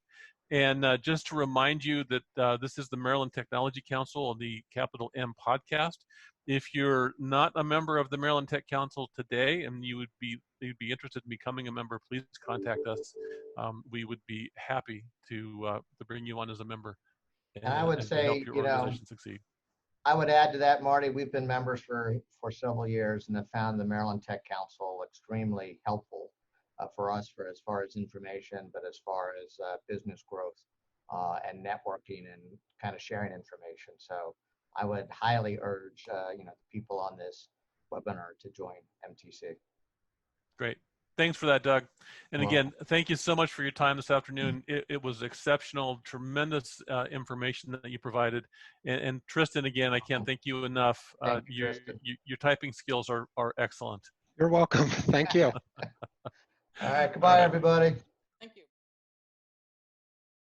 And just to remind you that this is the Maryland Technology Council and the CapitalM podcast. If you're not a member of the Maryland Tech Council today and you'd be interested in becoming a member, please contact us. We would be happy to bring you on as a member And I would and to say, help your organization succeed. I would add to that, Marty, we've been members for several years and have found the Maryland Tech Council extremely helpful for us for as far as information, but as far as business growth and networking and kind of sharing information. So I would highly urge the people on this webinar to join MTC. Great. Thanks for that, Doug. And again, thank you so much for your time this afternoon. It was exceptional, tremendous information that you provided. And Tristan, again, I can't thank you enough. Your typing skills are excellent. You're welcome. Thank you. All right. Goodbye, everybody.